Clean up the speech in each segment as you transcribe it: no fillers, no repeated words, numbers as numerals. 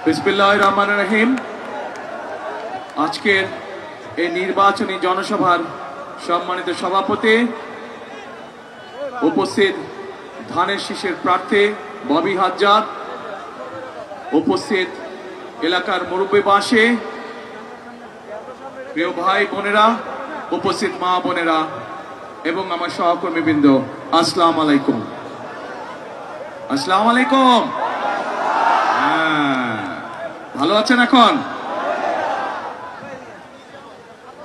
বিসমিল্লাহির রহমানির রহিম। আজকের এই নির্বাচনী জনসভার সম্মানিত সভাপতি, উপস্থিত ধানের শীষের প্রার্থী ববি হাজ্জাদ, উপস্থিত এলাকার মুরব্বীবাসী, প্রিয় ভাই বোনেরা, উপস্থিত মা বোনেরা এবং আমার সহকর্মীবৃন্দ, আসসালামু আলাইকুম। আসসালামু আলাইকুম। ভালো আছেন? এখন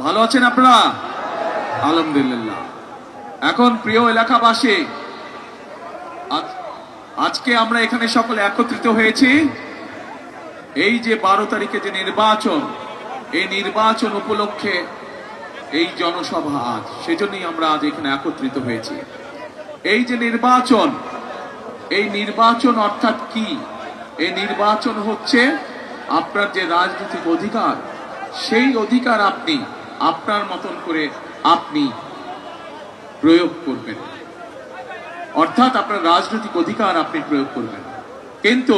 ভালো আছেন আপনারা? আলহামদুলিল্লাহ। এখন প্রিয় এলাকাবাসী, আজকে আমরা এখানে সকলে একত্রিত হয়েছি এই যে 12 তারিখে যে নির্বাচন, এই নির্বাচন উপলক্ষে এই জনসভা আজ, সেজন্যই আমরা আজ এখানে একত্রিত হয়েছি। এই যে নির্বাচন, এই নির্বাচন অর্থাৎ কি? এই নির্বাচন হচ্ছে আপনার যে রাজনৈতিক অধিকার, সেই অধিকার আপনি আপনার মতন করে আপনি প্রয়োগ করবেন, অর্থাৎ আপনার রাজনৈতিক অধিকার আপনি প্রয়োগ করবেন। কিন্তু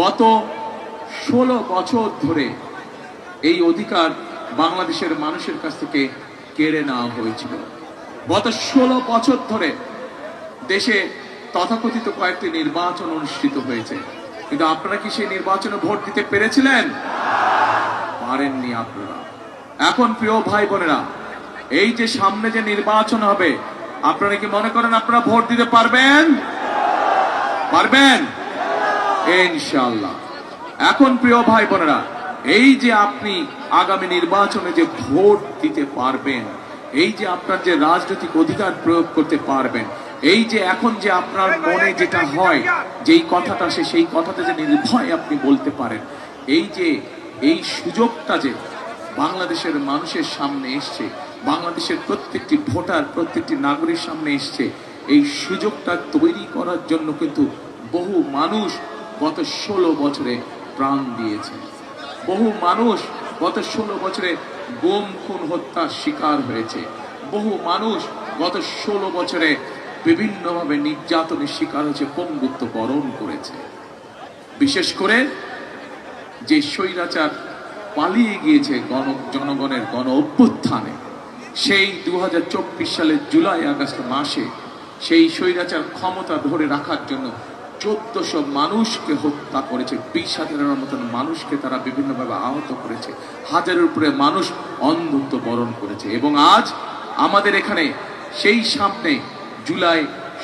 গত 16 বছর ধরে এই অধিকার বাংলাদেশের মানুষের কাছ থেকে কেড়ে নেওয়া হয়েছিল। গত 16 বছর ধরে দেশে তথাকথিত কয়েকটি নির্বাচন অনুষ্ঠিত হয়েছে, কিন্তু আপনারা কি সেই নির্বাচনে ভোট দিতে পেরেছিলেন? পারেননি আপনারা। এখন প্রিয় ভাই বোনেরা, এই যে সামনে যে নির্বাচন হবে, আপনারা কি মনে করেন আপনারা ভোট দিতে পারবেন? পারবেন ইনশাআল্লাহ। এখন প্রিয় ভাই বোনেরা, এই যে আপনি আগামী নির্বাচনে যে ভোট দিতে পারবেন, এই যে আপনার যে রাজনৈতিক অধিকার প্রয়োগ করতে পারবেন, এই যে এখন যে আপনার মনে যেটা হয়, যেই কথাটা আসে, সেই কথাটা যে নির্ভয় আপনি বলতে পারেন, এই যে এই সুযোগটা যে বাংলাদেশের মানুষের সামনে এসছে, বাংলাদেশের প্রত্যেকটি ভোটার, প্রত্যেকটি নাগরিক সামনে এসছে, এই সুযোগটা তৈরি করার জন্য কিন্তু বহু মানুষ গত 16 বছরে প্রাণ দিয়েছে। বহু মানুষ গত 16 বছরে গুম খুন হত্যার শিকার হয়েছে। বহু মানুষ গত 16 বছরে বিভিন্নভাবে নির্যাতনের শিকার হয়েছে, পঙ্গুত্ব বরণ করেছে। বিশেষ করে যে স্বৈরাচার পালিয়ে গিয়েছে জনগণের গণ অভ্যুত্থানে, সেই 2024 সালের জুলাই আগস্ট মাসে সেই স্বৈরাচার ক্ষমতা ধরে রাখার জন্য 1400 মানুষকে হত্যা করেছে, 20,000-এর মতন মানুষকে তারা বিভিন্নভাবে আহত করেছে, হাজারের উপরে মানুষ অন্ধত্ব বরণ করেছে। এবং আজ আমাদের এখানে সেই সামনে জুলাই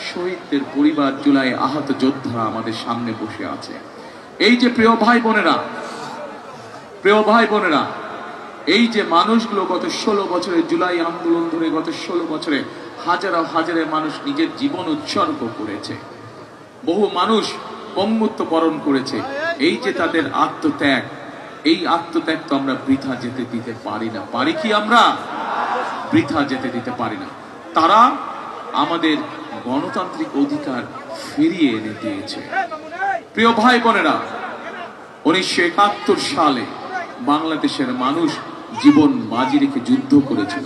শহীদদের পরিবার, জুলাই আহত যোদ্ধারা আমাদের সামনে বসে আছে। এই যে প্রিয় ভাই বোনেরা, প্রিয় ভাই বোনেরা, এই যে মানুষগুলো গত 16 বছরে জুলাই আন্দোলন ধরে গত 16 বছরে হাজারো হাজারে মানুষ নিজের জীবন উৎসর্গ করেছে, বহু মানুষ পঙ্গুত্ব বরণ করেছে। এই যে তাদের আত্মত্যাগ, এই আত্মত্যাগ তো আমরা বৃথা যেতে দিতে পারি না। পারি কি? আমরা বৃথা যেতে দিতে পারি না। তারা আমাদের গণতান্ত্রিক অধিকার ফিরিয়ে এনে দিয়েছে। প্রিয় ভাই বোনেরা, 1971 সালে বাংলাদেশের মানুষ জীবন বাজি রেখে যুদ্ধ করেছিল।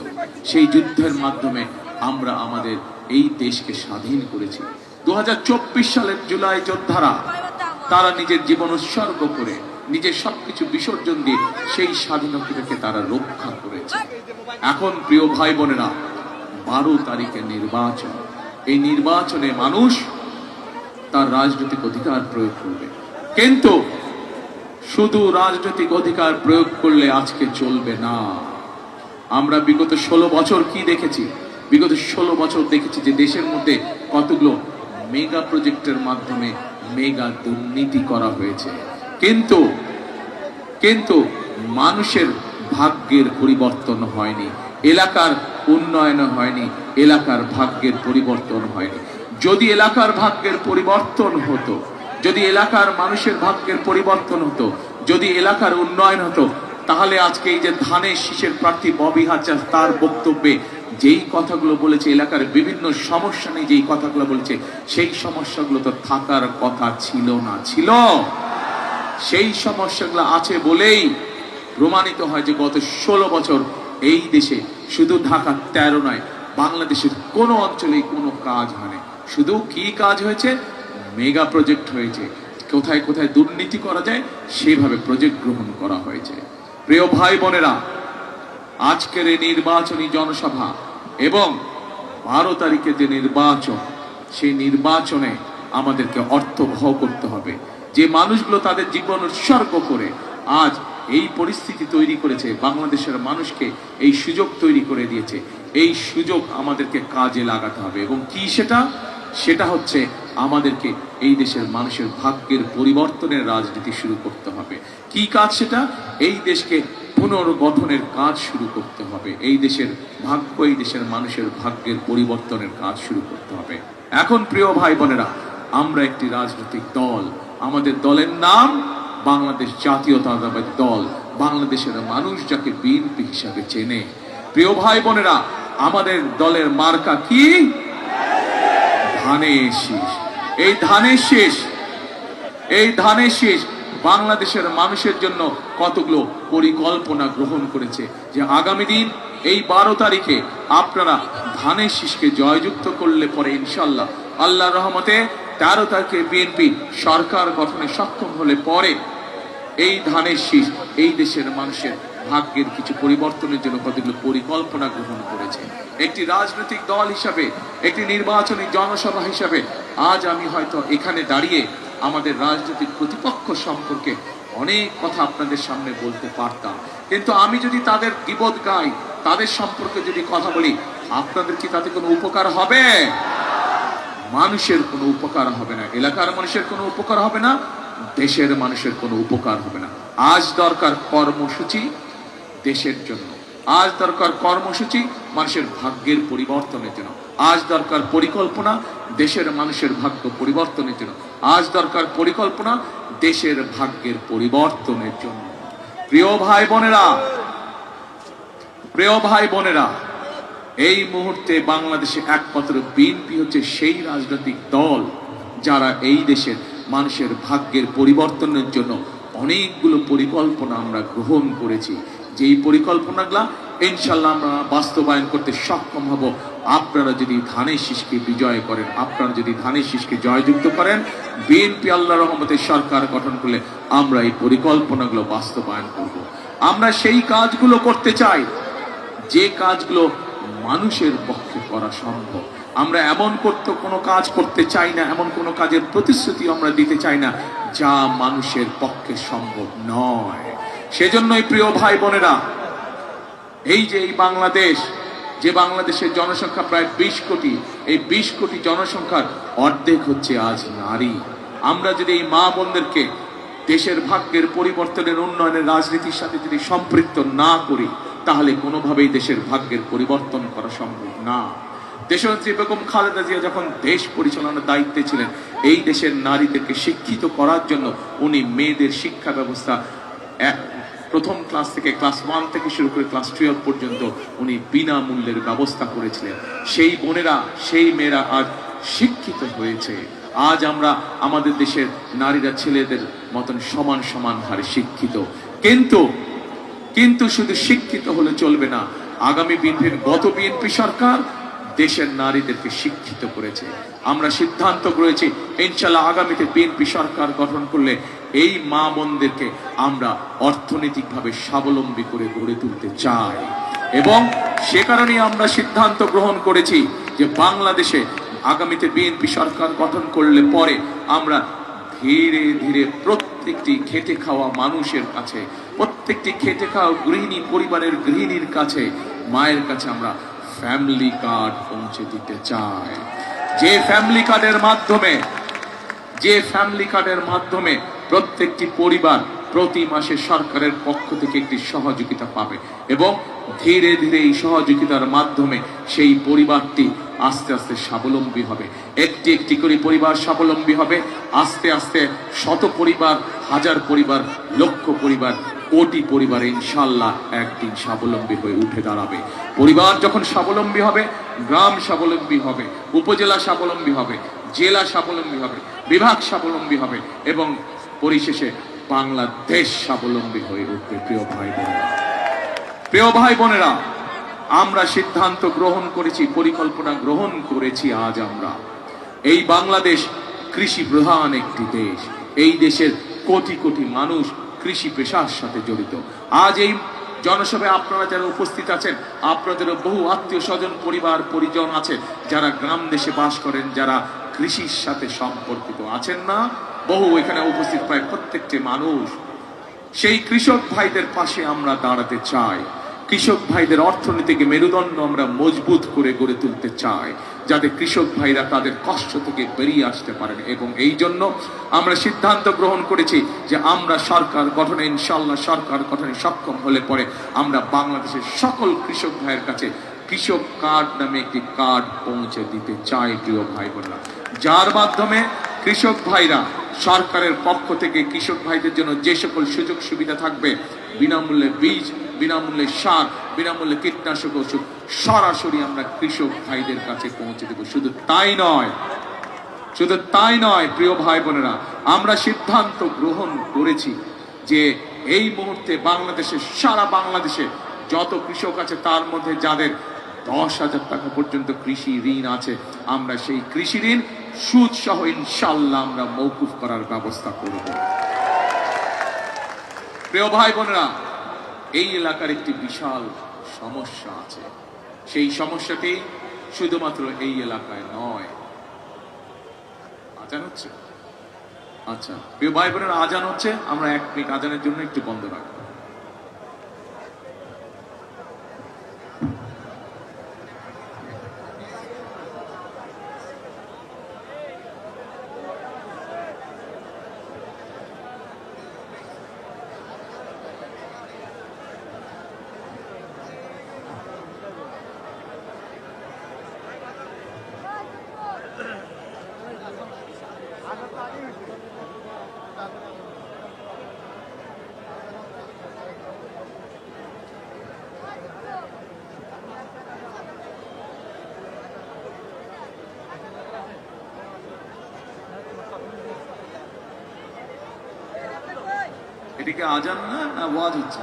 সেই যুদ্ধের মাধ্যমে আমরা আমাদের এই দেশকে স্বাধীন করেছি। 2024 সালের জুলাই যোদ্ধারা তারা নিজের জীবন উৎসর্গ করে, নিজের সবকিছু বিসর্জন দিয়ে সেই স্বাধীনতাকে তারা রক্ষা করেছে। এখন প্রিয় ভাই বোনেরা, 12 তারিখে নির্বাচন, এই নির্বাচনে মানুষ তার রাজনৈতিক অধিকার প্রয়োগ করবে। কিন্তু শুধু রাজনৈতিক অধিকার প্রয়োগ করলে আজকে চলবে না। আমরা বিগত 16 বছর কি দেখেছি? বিগত 16 বছর দেখেছি যে দেশের মধ্যে কতগুলো মেগা প্রজেক্টের মাধ্যমে মেগা দুর্নীতি করা হয়েছে, কিন্তু মানুষের ভাগ্যের পরিবর্তন হয়নি, এলাকার উন্নয়ন হয়নি, এলাকার ভাগ্যের পরিবর্তন হয়নি। যদি এলাকার ভাগ্যের পরিবর্তন হতো, যদি এলাকার মানুষের ভাগ্যের পরিবর্তন হতো, যদি এলাকার উন্নয়ন হতো, তাহলে আজকে এই যে ধানের শীষের প্রার্থী ববি হাজ্জাদ তার বক্তব্যে যেই কথাগুলো বলেছে, এলাকার বিভিন্ন সমস্যা নিয়ে যেই কথাগুলো বলেছে, সেই সমস্যাগুলো তো থাকার কথা ছিল না। ছিল, সেই সমস্যাগুলো আছে বলেই প্রমাণিত হয় যে গত 16 বছর এই দেশে শুধু ঢাকা 13 নয়, বাংলাদেশের কোনো অঞ্চলেই কোনো কাজ হয়নি। শুধু কি কাজ হয়েছে? মেগা প্রজেক্ট হয়েছে। কোথায় কোথায় দুর্নীতি করা যায় সেইভাবে প্রজেক্ট গ্রহণ করা হয়েছে। প্রিয় ভাই বোনেরা, আজকের এই নির্বাচনী জনসভা এবং 12 তারিখে যে নির্বাচন, সেই নির্বাচনে আমাদেরকে অর্থবহ করতে হবে। যে মানুষগুলো তাদের জীবন উৎসর্গ করে আজ এই পরিস্থিতি তৈরি করেছে, বাংলাদেশের মানুষকে এই সুযোগ তৈরি করে দিয়েছে, এই সুযোগ আমাদেরকে কাজে লাগাতে হবে। এবং কি সেটা হচ্ছে আমাদেরকে এই দেশের মানুষের ভাগ্যের পরিবর্তনের রাজনীতি শুরু করতে হবে। কি কাজ সেটা? এই দেশকে পুনর্গঠনের কাজ শুরু করতে হবে। এই দেশের ভাগ্য, এই দেশের মানুষের ভাগ্যের পরিবর্তনের কাজ শুরু করতে হবে। এখন প্রিয় ভাই বোনেরা, আমরা একটি রাজনৈতিক দল, আমাদের দলের নাম বাংলাদেশ জাতীয়তাবাদী দল, বাংলাদেশের মানুষ যাকে বিএনপি হিসাবে চেনে। প্রিয় ভাই বোনেরা, আমাদের দলের মার্কা কি? ধানের শীষ। এই ধানের শীষ বাংলাদেশের মানুষের জন্য কতগুলো পরিকল্পনা গ্রহণ করেছে যে আগামী দিন এই 12 তারিখে আপনারা ধানের শীষকে জয়যুক্ত করলে পরে ইনশাল্লাহ আল্লাহর রহমতে 13 তারিখে বিএনপি সরকার গঠনে সক্ষম হলে পরে এই ধানের শীষ এই দেশের মানুষের ভাগ্যের কিছু পরিবর্তনের জন্য কতগুলো পরিকল্পনা গ্রহণ করেছে। একটি রাজনৈতিক দল হিসাবে, একটি নির্বাচনী জনসভা হিসাবে আজ আমি হয়তো এখানে দাঁড়িয়ে আমাদের রাজনৈতিক প্রতিপক্ষ সম্পর্কে অনেক কথা আপনাদের সামনে বলতে পারতাম, কিন্তু আমি যদি তাদের গীবত গাই, তাদের সম্পর্কে যদি কথা বলি, আপনাদের কি তাতে কোনো উপকার হবে? মানুষের কোনো উপকার হবে না, এলাকার মানুষের কোনো উপকার হবে না, দেশের মানুষের কোনো উপকার হবে না। আজ দরকার কর্মসূচি দেশের জন্য, আজ দরকার কর্মসূচি মানুষের ভাগ্যের পরিবর্তনের জন্য, আজ দরকার পরিকল্পনা দেশের মানুষের ভাগ্য পরিবর্তনের জন্য, আজ দরকার পরিকল্পনা দেশের ভাগ্যের পরিবর্তনের জন্য। প্রিয় ভাই বোনেরা, এই মুহূর্তে বাংলাদেশে একমাত্র বিএনপি হচ্ছে সেই রাজনৈতিক দল যারা এই দেশের মানুষের ভাগ্যের পরিবর্তনের জন্য অনেকগুলো পরিকল্পনা আমরা গ্রহণ করেছি। যেই পরিকল্পনাগুলো ইনশাল্লাহ আমরা বাস্তবায়ন করতে সক্ষম হব আপনারা যদি ধানের শীষকে বিজয় করেন, আপনারা যদি ধানের শীষকে জয়যুক্ত করেন, বিএনপি আল্লাহর রহমতে সরকার গঠন করলে আমরা এই পরিকল্পনাগুলো বাস্তবায়ন করব। আমরা সেই কাজগুলো করতে চাই যে কাজগুলো মানুষের পক্ষে করা সম্ভব। আমরা এমন কোনো কাজ করতে চাই না, এমন কোনো কাজের প্রতিশ্রুতি আমরা দিতে চাই না যা মানুষের পক্ষে সম্ভব নয়। সেজন্যই প্রিয় ভাই বোনেরা, এই যে এই বাংলাদেশ, যে বাংলাদেশের জনসংখ্যা প্রায় 20 কোটি, এই 20 কোটি জনসংখ্যার অর্ধেক হচ্ছে আজ নারী। আমরা যদি এই মা বোনদেরকে দেশের ভাগ্যের পরিবর্তনের উন্নয়নের রাজনীতির সাথে যদি সম্পৃক্ত না করি, তাহলে কোনোভাবেই দেশের ভাগ্যের পরিবর্তন করা সম্ভব না। দেশনেত্রী বেগম খালেদা জিয়া যখন দেশ পরিচালনার দায়িত্বে ছিলেন, এই দেশের নারীদেরকে শিক্ষিত করার জন্য উনি মেয়েদের শিক্ষা ব্যবস্থা প্রথম ক্লাস থেকে ক্লাস 1 থেকে শুরু করে ক্লাস 12 পর্যন্ত উনি বিনামূল্যের ব্যবস্থা করেছিলেন। সেই বোনেরা, সেই মেয়েরা আজ শিক্ষিত হয়েছে। আজ আমরা আমাদের দেশের নারীরা ছেলেদের মতন সমান সমান হারে শিক্ষিত। কিন্তু শুধু শিক্ষিত হলে চলবে না। আগামী গত বিএনপি সরকার দেশের নারীদেরকে শিক্ষিত করেছে। আমরা সিদ্ধান্ত করেছি ইনশাআল্লাহ আগামীতে বিএনপি সরকার গঠন করলে এই মা বোনদেরকে আমরা অর্থনৈতিকভাবে স্বাবলম্বী করে গড়ে তুলতে চাই। এবং সে কারণেই আমরা সিদ্ধান্ত গ্রহণ করেছি যে বাংলাদেশে আগামীতে বিএনপি সরকার গঠন করলে পরে আমরা ধীরে ধীরে প্রত্যেকটি খেটে খাওয়া মানুষের কাছে, প্রত্যেকটি খেটে খাওয়া গৃহিণী, পরিবারের গৃহিণীর কাছে, মায়ের কাছে আমরা ফ্যামিলি কার্ড পৌঁছে দিতে চাই। যে ফ্যামিলি কার্ডের মাধ্যমে প্রত্যেকটি পরিবার প্রতি মাসে সরকারের পক্ষ থেকে একটি সহযোগিতা পাবে এবং ধীরে ধীরে এই সহযোগিতার মাধ্যমে সেই পরিবারটি আস্তে আস্তে স্বাবলম্বী হবে। একটি একটি করে পরিবার স্বাবলম্বী হবে। আস্তে আস্তে শত পরিবার, হাজার পরিবার, লক্ষ পরিবার, কোটি পরিবারে ইনশাল্লাহ একদিন স্বাবলম্বী হয়ে উঠে দাঁড়াবে। পরিবার যখন স্বাবলম্বী হবে, গ্রাম স্বাবলম্বী হবে, উপজেলা স্বাবলম্বী হবে, জেলা স্বাবলম্বী হবে, বিভাগ স্বাবলম্বী হবে এবং পরিশেষে বাংলাদেশ স্বাবলম্বী হয়ে উঠবে। প্রিয় ভাই বোনেরা, আমরা সিদ্ধান্ত গ্রহণ করেছি, পরিকল্পনা গ্রহণ করেছি। আজ আমরা এই বাংলাদেশ কৃষি প্রধান একটি দেশ। এই দেশের কোটি কোটি মানুষ কৃষি পেশার সাথে জড়িত। আজ এই জনসভায় আপনারা যারা উপস্থিত আছেন, আপনাদেরও বহু আত্মীয় স্বজন, পরিবার পরিজন আছে যারা গ্রাম দেশে বাস করেন, যারা কৃষির সাথে সম্পর্কিত আছেন না? বহু এখানে উপস্থিত প্রায় প্রত্যেকটি মানুষ। সেই কৃষক ভাইদের পাশে আমরা দাঁড়াতে চাই। কৃষক ভাইদের অর্থনীতিকে মেরুদণ্ড আমরা মজবুত করে গড়ে তুলতে চাই, যাতে কৃষক ভাইরা তাদের কষ্ট থেকে বেরিয়ে আসতে পারেন। এবং এই জন্য আমরা সিদ্ধান্ত গ্রহণ করেছি যে আমরা সরকার গঠনে, ইনশাল্লাহ সরকার গঠনে সক্ষম হলে পরে আমরা বাংলাদেশের সকল কৃষক ভাইয়ের কাছে কৃষক কার্ড নামে একটি কার্ড পৌঁছে দিতে চাই, প্রিয় ভাই বোনেরা, যার মাধ্যমে কৃষক ভাইরা সরকারের পক্ষ থেকে কৃষক ভাইদের জন্য যে সকল সুযোগ সুবিধা থাকবে, বিনামূল্যে বীজ, বিনামূল্যে সার, বিনামূল্যে কীটনাশক ওষুধ সরাসরি আমরা কৃষক ভাইদের কাছে পৌঁছে দেব। শুধু তাই নয় প্রিয় ভাই বোনেরা, আমরা সিদ্ধান্ত গ্রহণ করেছি যে এই মুহূর্তে বাংলাদেশে, সারা বাংলাদেশে যত কৃষক আছে তার মধ্যে যাদের 10,000 টাকা পর্যন্ত কৃষি ঋণ আছে, আমরা সেই কৃষি ঋণ সুদ সহ ইনশাল্লাহ আমরা মওকুফ করার ব্যবস্থা করব। প্রিয় ভাই বোনেরা, এই এলাকার একটি বিশাল সমস্যা আছে। সেই সমস্যাটি শুধুমাত্র এই এলাকায় নয়। আজান হচ্ছে? আচ্ছা প্রিয় ভাই বোনেরা, আজান হচ্ছে, আমরা 1 মিনিট আজানের জন্য একটু বন্ধ রাখবো। এদিকে আজান না ওয়াজ হচ্ছে?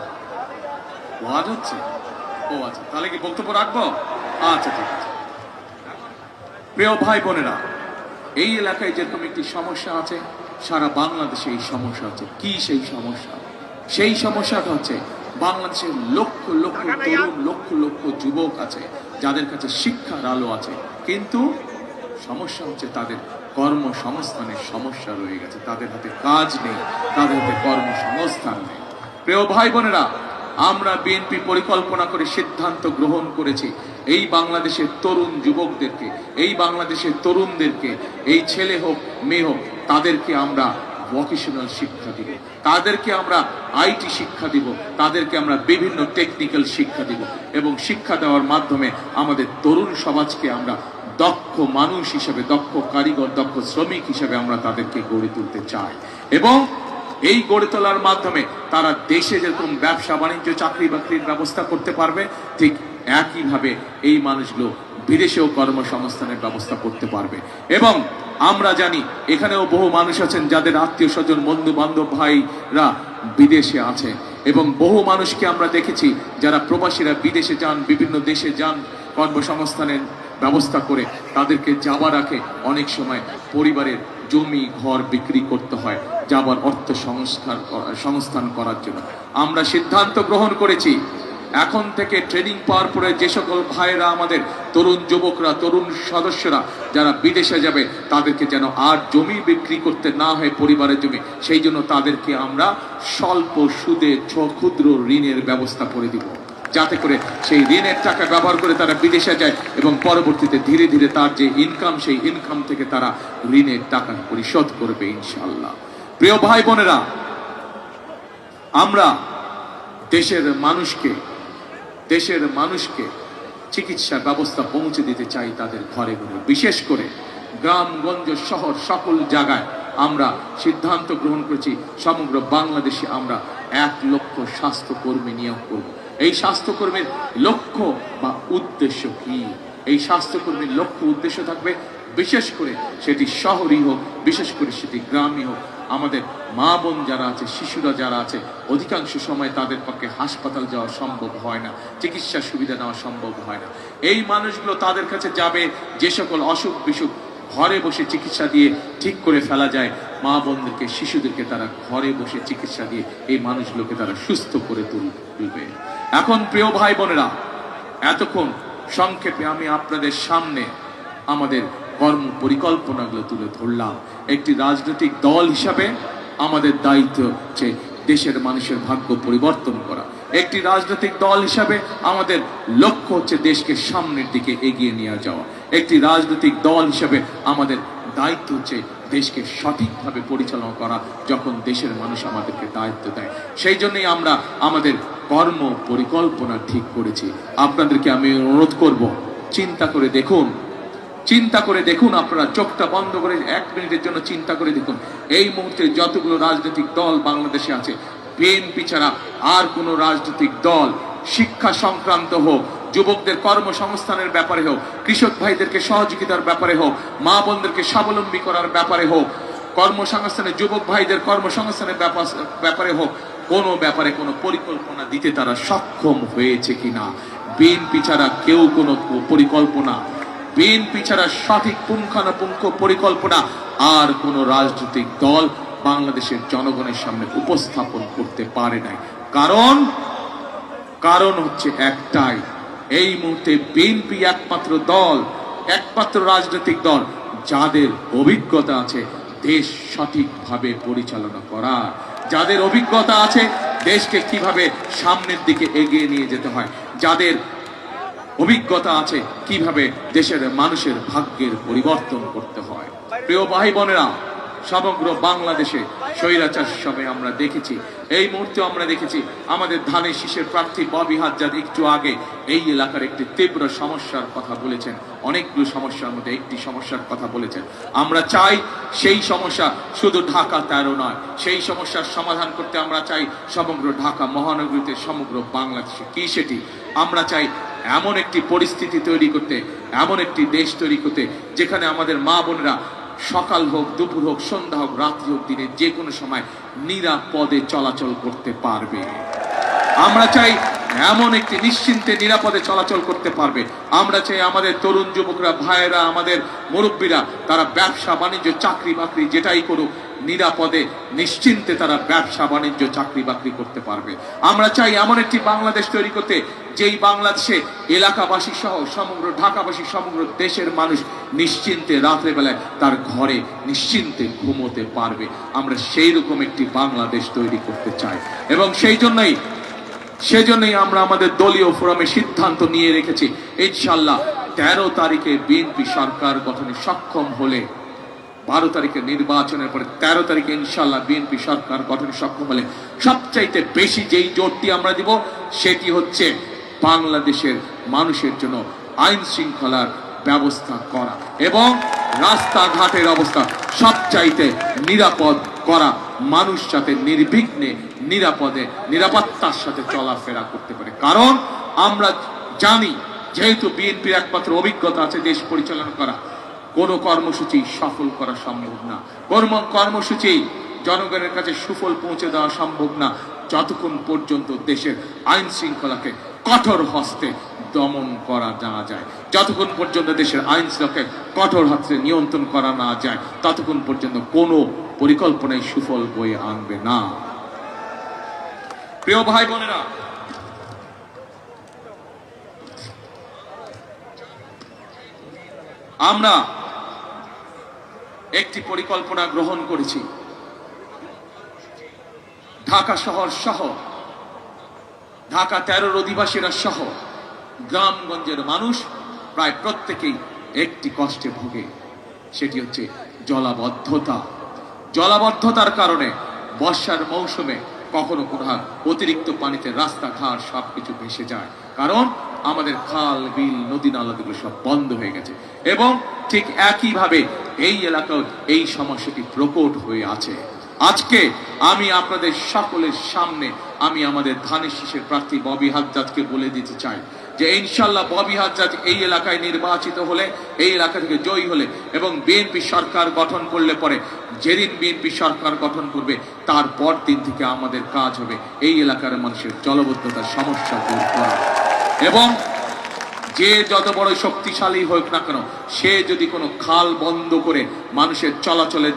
ওয়াজ হচ্ছে? ও আচ্ছা, তাহলে কি বক্তব্য রাখবো? আচ্ছা ঠিক আছে। প্রিয় ভাই বোনেরা, এই এলাকায় যেরকম একটি সমস্যা আছে, সারা বাংলাদেশে এই সমস্যা আছে। কি সেই সমস্যা? সেই সমস্যাটা হচ্ছে বাংলাদেশের লক্ষ লক্ষ তরুণ, লক্ষ লক্ষ যুবক আছে যাদের কাছে শিক্ষার আলো আছে, কিন্তু সমস্যা হচ্ছে তাদের কর্মসংস্থানের সমস্যা রয়ে গেছে। তাদের হাতে কাজ নেই, তাদের হাতে কর্মসংস্থান নেই। প্রিয় ভাই বোনেরা, আমরা বিএনপি পরিকল্পনা করে সিদ্ধান্ত গ্রহণ করেছি এই বাংলাদেশের তরুণ যুবকদেরকে, এই বাংলাদেশের তরুণদেরকে, এই ছেলে হোক মেয়ে হোক, তাদেরকে আমরা ভোকেশনাল শিক্ষা দিব, তাদেরকে আমরা আইটি শিক্ষা দিব, তাদেরকে আমরা বিভিন্ন টেকনিক্যাল শিক্ষা দিব, এবং শিক্ষা দেওয়ার মাধ্যমে আমাদের তরুণ সমাজকে আমরা দক্ষ মানুষ হিসেবে, দক্ষ কারিগর, দক্ষ শ্রমিক হিসেবে আমরা তাদেরকে গড়ে তুলতে চাই। এবং এই গড়ে তোলার মাধ্যমে তারা দেশে যেরকম ব্যবসা বাণিজ্য, চাকরি বাকরির ব্যবস্থা করতে পারবে, ঠিক একইভাবে এই মানুষগুলো বিদেশেও কর্মসংস্থানের ব্যবস্থা করতে পারবে। এবং আমরা জানি এখানেও বহু মানুষ আছেন যাদের আত্মীয় স্বজন, বন্ধু বান্ধব, ভাইরা বিদেশে আছে, এবং বহু মানুষকে আমরা দেখেছি যারা প্রবাসীরা বিদেশে যান, বিভিন্ন দেশে যান, কর্মসংস্থানের ব্যবস্থা করে তাদেরকে যাবার আগে অনেক সময় পরিবারের জমি ঘর বিক্রি করতে হয় যাবার অর্থ সংস্থান করার জন্য। আমরা সিদ্ধান্ত গ্রহণ করেছি এখন থেকে ট্রেনিং পাওয়ার পরে যে সকল ভাইরা, আমাদের তরুণ যুবকরা, তরুণ সদস্যরা যারা বিদেশে যাবে, তাদেরকে যেন আর জমি বিক্রি করতে না হয়, পরিবারের জমি, সেই জন্য তাদেরকে আমরা স্বল্প সুদে ক্ষুদ্র ঋণের ব্যবস্থা করে দিব, যাতে করে সেই ঋণের টাকা ব্যবহার করে তারা বিদেশে যায় এবং পরবর্তীতে ধীরে ধীরে তার যে ইনকাম, সেই ইনকাম থেকে তারা ঋণের টাকা পরিশোধ করবে ইনশাআল্লাহ। প্রিয় ভাই বোনেরা, আমরা দেশের মানুষকে চিকিৎসা ব্যবস্থা পৌঁছে দিতে চাই তাদের ঘরে ঘরে, বিশেষ করে গ্রামগঞ্জ, শহর, সকল জায়গায় আমরা সিদ্ধান্ত গ্রহণ করেছি সমগ্র বাংলাদেশে আমরা 1 লক্ষ স্বাস্থ্যকর্মী নিয়োগ করব। এই স্বাস্থ্যকর্মীর লক্ষ্য বা উদ্দেশ্য কি? এই স্বাস্থ্যকর্মীর লক্ষ্য উদ্দেশ্য থাকবে, বিশেষ করে সেটি শহরই হোক, বিশেষ করে সেটি গ্রামই হোক, আমাদের মা বোন যারা আছে, শিশুরা যারা আছে, অধিকাংশ সময় তাদের পক্ষে হাসপাতাল যাওয়া সম্ভব হয় না, চিকিৎসা সুবিধা নেওয়া সম্ভব হয় না। এই মানুষগুলো তাদের কাছে যাবে যে সকল অসুখ বিসুখ ঘরে বসে চিকিৎসা দিয়ে ঠিক করে ফেলা যায়, মা বোনদেরকে, শিশুদেরকে তারা ঘরে বসে চিকিৎসা দিয়ে এই মানুষগুলোকে তারা সুস্থ করে তুলবে। এখন প্রিয় ভাই বোনেরা, এতক্ষণ সংক্ষেপে আমি আপনাদের সামনে আমাদের কর্ম পরিকল্পনাগুলো তুলে ধরলাম। একটি রাজনৈতিক দল হিসাবে আমাদের দায়িত্ব হচ্ছে দেশের মানুষের ভাগ্য পরিবর্তন করা। একটি রাজনৈতিক দল হিসাবে আমাদের লক্ষ্য হচ্ছে দেশকে সামনের দিকে এগিয়ে নিয়ে যাওয়া। একটি রাজনৈতিক দল হিসাবে আমাদের দায়িত্ব হচ্ছে দেশকে সঠিকভাবে পরিচালনা করা, যখন দেশের মানুষ আমাদেরকে দায়িত্ব দেয়। সেই জন্যই আমরা আমাদের কর্ম পরিকল্পনা ঠিক করেছি। আপনাদেরকে আমি অনুরোধ করব, চিন্তা করে দেখুন, চিন্তা করে দেখুন, আপনারা চোখটা বন্ধ করে 1 মিনিটের জন্য চিন্তা করে দেখুন, এই মুহূর্তে যতগুলো রাজনৈতিক দল বাংলাদেশে আছে, বিএনপি ছাড়া আর কোনো রাজনৈতিক দল শিক্ষা সংক্রান্ত হোক, যুবকদের কর্মসংস্থানের ব্যাপারে হোক, কৃষক ভাইদেরকে সহযোগিতার ব্যাপারে হোক, মা বোনদেরকে স্বাবলম্বী করার ব্যাপারে হোক, কর্মসংস্থানের যুবক ভাইদের কর্মসংস্থানের ব্যাপারে হোক, কোনো ব্যাপারে কোনো পরিকল্পনা দিতে তারা সক্ষম হয়েছে কিনা? বিএনপি ছাড়া কেউ কোনো পরিকল্পনা, বিএনপি ছাড়া সঠিক পুঙ্খানুপুঙ্খ পরিকল্পনা আর কোন রাজনৈতিক দল বাংলাদেশের জনগণের সামনে উপস্থাপন করতে পারে নাই। কারণ হচ্ছে একটাই, এই মুহূর্তে বিএনপি একমাত্র দল, একমাত্র রাজনৈতিক দল যাদের অভিজ্ঞতা আছে দেশ সঠিকভাবে পরিচালনা করার, যাদের অভিজ্ঞতা আছে দেশকে কিভাবে সামনের দিকে এগিয়ে নিয়ে যেতে হয়, যাদের অভিজ্ঞতা আছে কিভাবে দেশের মানুষের ভাগ্যের পরিবর্তন করতে হয়। প্রিয় ভাই বোনেরা, সমগ্র বাংলাদেশে স্বৈরাচার সময় আমরা দেখেছি, এই মুহূর্তে আমরা দেখেছি আমাদের ধানের শীষের প্রার্থী ববি হাজ্জাদ একটু আগে এই এলাকার একটি তীব্র সমস্যার কথা বলেছেন, অনেকগুলো সমস্যার মধ্যে একটি সমস্যার কথা বলেছেন। আমরা চাই সেই সমস্যা শুধু ঢাকা 13 নয়, সেই সমস্যার সমাধান করতে আমরা চাই সমগ্র ঢাকা মহানগরীতে, সমগ্র বাংলাদেশে। কি সেটি? আমরা চাই এমন একটি পরিস্থিতি তৈরি করতে, এমন একটি দেশ তৈরি করতে যেখানে আমাদের মা বোনেরা সকাল হোক, দুপুর হোক, সন্ধ্যা হোক, রাত্রি হোক, দিনে যে কোনো সময় নিরাপদে চলাচল করতে পারবে। আমরা চাই এমন একটি নিশ্চিন্তে নিরাপদে চলাচল করতে পারবে। আমরা চাই আমাদের তরুণ যুবকরা, ভাইয়েরা, আমাদের মুরব্বীরা, তারা ব্যবসা বাণিজ্য, চাকরি বাকরি যেটাই করুক, নিরাপদে নিশ্চিন্তে তারা ব্যবসা বাণিজ্য, চাকরি বাকরি করতে পারবে। আমরা চাই এমন একটি বাংলাদেশ তৈরি করতে যেই বাংলাদেশে এলাকাবাসী সহ সমগ্র ঢাকাবাসী, সমগ্র দেশের মানুষ নিশ্চিন্তে রাত্রে বেলায় তার ঘরে নিশ্চিন্তে ঘুমোতে পারবে। আমরা সেই রকম একটি বাংলাদেশ তৈরি করতে চাই এবং সেজন্যই আমরা আমাদের দলীয় ফোরামে সিদ্ধান্ত নিয়ে রেখেছি, ইনশাআল্লাহ 13 তারিখে বিএনপি সরকার গঠনে সক্ষম হলে, 12 তারিখে নির্বাচনের পরে 13 তারিখে ইনশাআল্লাহ বিএনপি সরকার গঠনে সক্ষম হলে সবচাইতে বেশি যেই জোরটি আমরা দিব সেটি হচ্ছে বাংলাদেশের মানুষের জন্য আইন শৃঙ্খলার ব্যবস্থা করা এবং রাস্তাঘাটের অবস্থা সবচাইতে নিরাপদ করা, মানুষ যাতে নির্বিঘ্নে নিরাপদে নিরাপত্তার সাথে চলাফেরা করতে পারে। কারণ আমরা জানি, যেহেতু বিএনপির একমাত্র অভিজ্ঞতা আছে দেশ পরিচালনা করা, কোনো কর্মসূচি সফল করা সম্ভব না, কর্মসূচি জনগণের কাছে সুফল পৌঁছে দেওয়া সম্ভব না যতক্ষণ পর্যন্ত দেশের আইন শৃঙ্খলাকে কঠোর হস্তে দমন করা না যায়, যতক্ষণ পর্যন্ত দেশের আইন শৃঙ্খলাকে কঠোর হস্তে নিয়ন্ত্রণ করা না যায়, ততক্ষণ পর্যন্ত কোনো পরিকল্পনায় সুফল বয়ে আনবে না। প্রিয় ভাই বোনেরা, আমরা একটি পরিকল্পনা গ্রহণ করেছি, ঢাকা শহর সহ, ঢাকা 13 অধিবাসীরা সহ গ্রামগঞ্জের মানুষ প্রায় প্রত্যেকেই একটি কষ্টে ভোগে, সেটি হচ্ছে জলাবদ্ধতা। জলাবদ্ধতার কারণে বর্ষার মৌসুমে কখনো কোথাও অতিরিক্ত পানিতে রাস্তাঘাট সবকিছু ভেসে যায়, কারণ আমাদের খাল, বিল, নদী নালাগুলো সব বন্ধ হয়ে গেছে এবং ঠিক একইভাবে এই এলাকায় এই সমস্যাটি প্রকট হয়ে আছে। আজকে আমি আপনাদের সকলের সামনে আমি আমাদের ধানের শীষের প্রার্থী ববি হাজ্জাদকে বলে দিতে চাই যে ইনশাআল্লাহ ববি হাজ্জাদ এই এলাকায় নির্বাচিত হলে, এই এলাকা থেকে জয়ী হলে এবং বিএনপি সরকার গঠন করলে পরে, যেদিন বিএনপি সরকার গঠন করবে তারপর দিন থেকে আমাদের কাজ হবে এই এলাকার মানুষের জলবদ্ধতার সমস্যা দূর করা এবং যে যত বড় শক্তিশালী হোক না কেন, সে যদি কোনো খাল বন্ধ করে মানুষের চলাচলের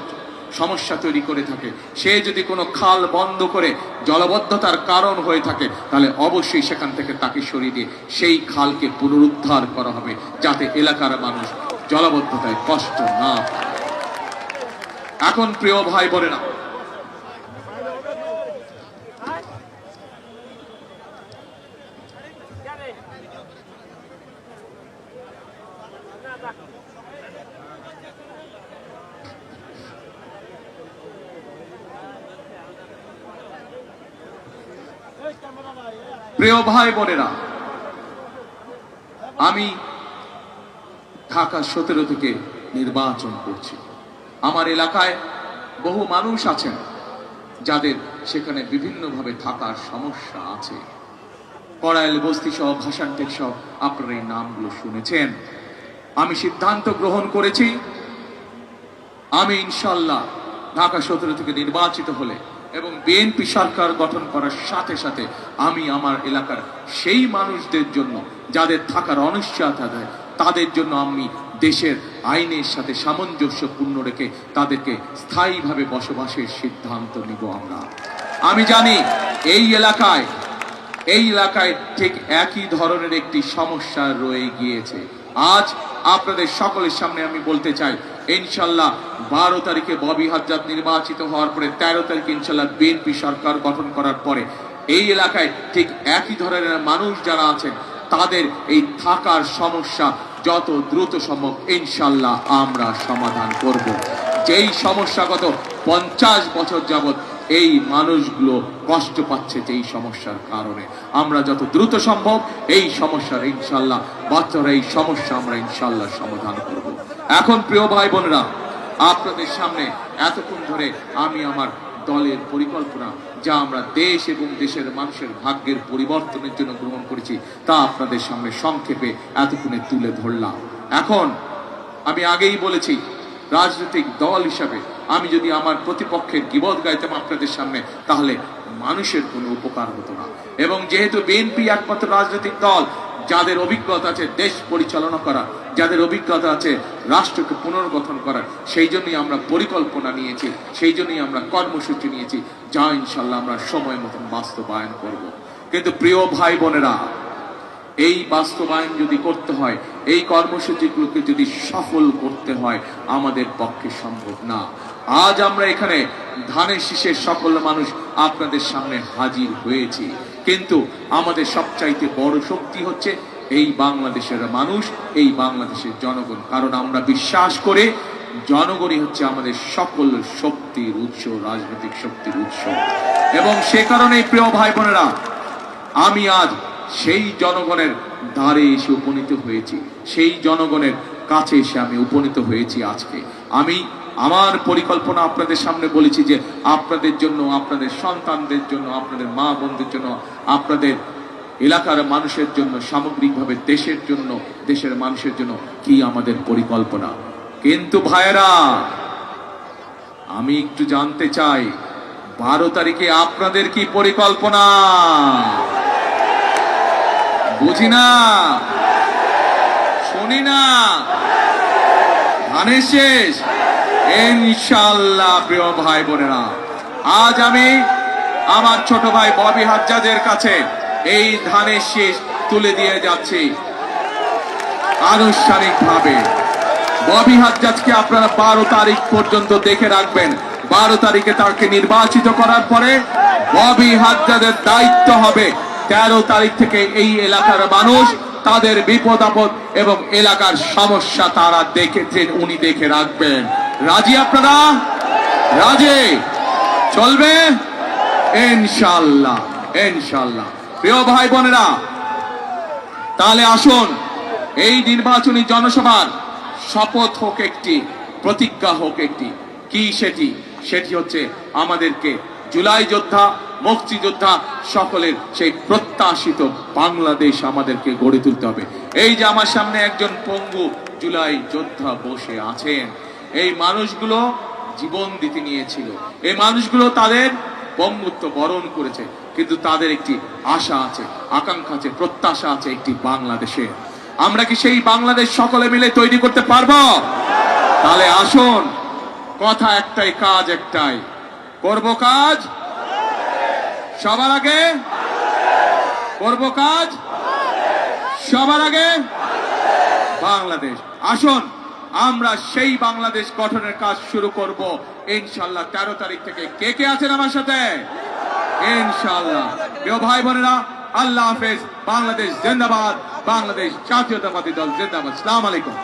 সমস্যা তৈরি করে থাকে, সে যদি কোনো খাল বন্ধ করে জলবদ্ধতার কারণ হয়ে থাকে, তাহলে অবশ্যই সেখান থেকে তাকে সরিয়ে দিয়ে সেই খালকে পুনরুদ্ধার করা হবে, যাতে এলাকার মানুষ জলবদ্ধতায় কষ্ট না পায়। এখন প্রিয় ভাই বোনেরা, প্রিয় ভাই বোনেরা, আমি ঢাকা 17 থেকে নির্বাচন করছি। আমার এলাকায় বহু মানুষ আছেন যাদের সেখানে বিভিন্নভাবে থাকার সমস্যা আছে। কড়াইল বস্তি সহ, ভাসানটেক সহ, আপনারা এই নামগুলো শুনেছেন। আমি সিদ্ধান্ত গ্রহণ করেছি, আমি ইনশাল্লাহ ঢাকা 17 থেকে নির্বাচিত হলে এবং বিএনপি সরকার গঠন করার সাথে সাথে আমি আমার এলাকার সেই মানুষদের জন্য যাদের থাকার অনিশ্চয়তা দেয়, তাদের জন্য আমি দেশের আইনের সাথে সামঞ্জস্যপূর্ণ রেখে তাদেরকে স্থায়ীভাবে বসবাসের সিদ্ধান্ত নিব। আমি জানি এই এলাকায় ঠিক একই ধরনের একটি সমস্যা রয়ে গিয়েছে। আজ আপনাদের সকলের সামনে আমি বলতে চাই, ইনশাল্লাহ 12 তারিখে ববি হাজ্জাদ নির্বাচিত হওয়ার পরে 13 তারিখে ইনশাল্লাহ বিএনপি সরকার গঠন করার পরে এই এলাকায় ঠিক একই ধরনের মানুষ যারা আছেন, তাদের এই থাকার সমস্যা যত দ্রুত সম্ভব ইনশাল্লাহ আমরা সমাধান করব। যেই সমস্যাগত 50 বছর যাবত এই মানুষগুলো কষ্ট পাচ্ছে, যেই সমস্যার কারণে আমরা যত দ্রুত সম্ভব এই সমস্যার ইনশাল্লাহ বাচ্চারা এই সমস্যা আমরা ইনশাল্লাহ সমাধান করব। এখন প্রিয় ভাই বোনেরা, আপনাদের সামনে এতক্ষণ ধরে আমি আমার দলের পরিকল্পনা, যা আমরা দেশ এবং দেশের মানুষের ভাগ্যের পরিবর্তনের জন্য গ্রহণ করেছি, তা আপনাদের সামনে সংক্ষেপে এতক্ষণে তুলে ধরলাম। এখন আমি আগেই বলেছি, রাজনৈতিক দল হিসাবে আমি যদি আমার প্রতিপক্ষের গীবত গাইতাম আপনাদের সামনে, তাহলে মানুষের কোনো উপকার হতো না। এবং যেহেতু বিএনপি একমাত্র রাজনৈতিক দল যাদের অভিজ্ঞতা আছে দেশ পরিচালনা করা, যাদের অভিজ্ঞতা আছে রাষ্ট্রকে পুনর্গঠন করার, সেই জন্যই আমরা পরিকল্পনা নিয়েছি, সেই জন্যই আমরা কর্মসূচি নিয়েছি, যা ইনশাল্লাহ আমরা সময় মতন বাস্তবায়ন করব। কিন্তু প্রিয় ভাই বোনেরা, এই বাস্তবায়ন যদি করতে হয়, এই কর্মসূচিগুলোকে যদি সফল করতে হয়, আমাদের পক্ষে সম্ভব না। আজ আমরা এখানে ধানের শীষের সকল মানুষ আপনাদের সামনে হাজির হয়েছি, কিন্তু আমাদের সবচাইতে বড় শক্তি হচ্ছে এই বাংলাদেশের মানুষ, এই বাংলাদেশের জনগণ। কারণ আমরা বিশ্বাস করে জনগণই হচ্ছে আমাদের সকল শক্তির উৎস, রাজনৈতিক শক্তির উৎস। এবং সে কারণে প্রিয় ভাই বোনেরা, আমি আজ সেই জনগণের দ্বারে এসে উপনীত হয়েছি, সেই জনগণের কাছে এসে আমি উপনীত হয়েছি। আজকে আমি আমার পরিকল্পনা আপনাদের সামনে বলেছি যে আপনাদের জন্য, আপনাদের সন্তানদের জন্য, আপনাদের মা বোনদের জন্য, আপনাদের এলাকার মানুষের জন্য, সামগ্রিকভাবে দেশের জন্য, দেশের মানুষের জন্য কি আমাদের পরিকল্পনা। কিন্তু ভাইয়েরা, আমি একটু জানতে চাই 12 তারিখে আপনাদের কি পরিকল্পনা? বুঝি না, শুনি না, ধানের শেষ ইনশাআল্লাহ। প্রিয় ভাই বোনেরা, আজ আমি আমার ছোট ভাই ববি হাজ্জাদের কাছে এই ধানের শীষ তুলে দিয়ে যাচ্ছি আনুষ্ঠানিকভাবে। ববি হাজ্জাদকে আপনারা 12 তারিখ পর্যন্ত দেখে রাখবেন। 12 তারিখে তাকে নির্বাচিত করার পরে ববি হাজ্জাদের দায়িত্ব হবে 13 তারিখ থেকে এই এলাকার মানুষ তাদের বিপদ আপদ এবং এলাকার সমস্যা তারা দেখেছেন, উনি দেখে রাখবেন। রাজি আপনারা? রাজি? চলবে ইনশাআল্লাহ, ইনশাআল্লাহ। প্রিয় ভাই বোনেরা, তাহলে আসুন এই নির্বাচনী জনসভার শপথ হোক একটি, প্রতিজ্ঞা হোক একটি। কি সেটি? সেটি হচ্ছে আমাদেরকে জুলাই যোদ্ধা, মুক্তিযোদ্ধা সকলের সেই প্রত্যাশিত বাংলাদেশ আমাদেরকে গড়ে তুলতে হবে। এই যে আমার সামনে একজন পঙ্গু জুলাই যোদ্ধা বসে আছেন, এই মানুষগুলো জীবন দিতে নিয়েছিল, এই মানুষগুলো তাদের পঙ্গুত্ব বরণ করেছে, কিন্তু তাদের একটি আশা আছে, আকাঙ্ক্ষা আছে, প্রত্যাশা আছে একটি বাংলাদেশে। আমরা কি সেই বাংলাদেশ সকলে মিলে তৈরি করতে পারবো? তাহলে আসুন, কথা একটাই, কাজ একটাই, করব কাজ সবার আগে, করব কাজ সবার আগে, বাংলাদেশ। আসুন আমরা সেই বাংলাদেশ গঠনের কাজ শুরু করব ইনশাআল্লাহ 13 তারিখ থেকে। কে কে আছেন আমার সাথে? ইনশাআল্লাহ। প্রিয় ভাই বোনেরা, আল্লাহ হাফেজ। বাংলাদেশ জিন্দাবাদ, বাংলাদেশ জাতীয়তাবাদী দল জিন্দাবাদ। আসসালামু আলাইকুম।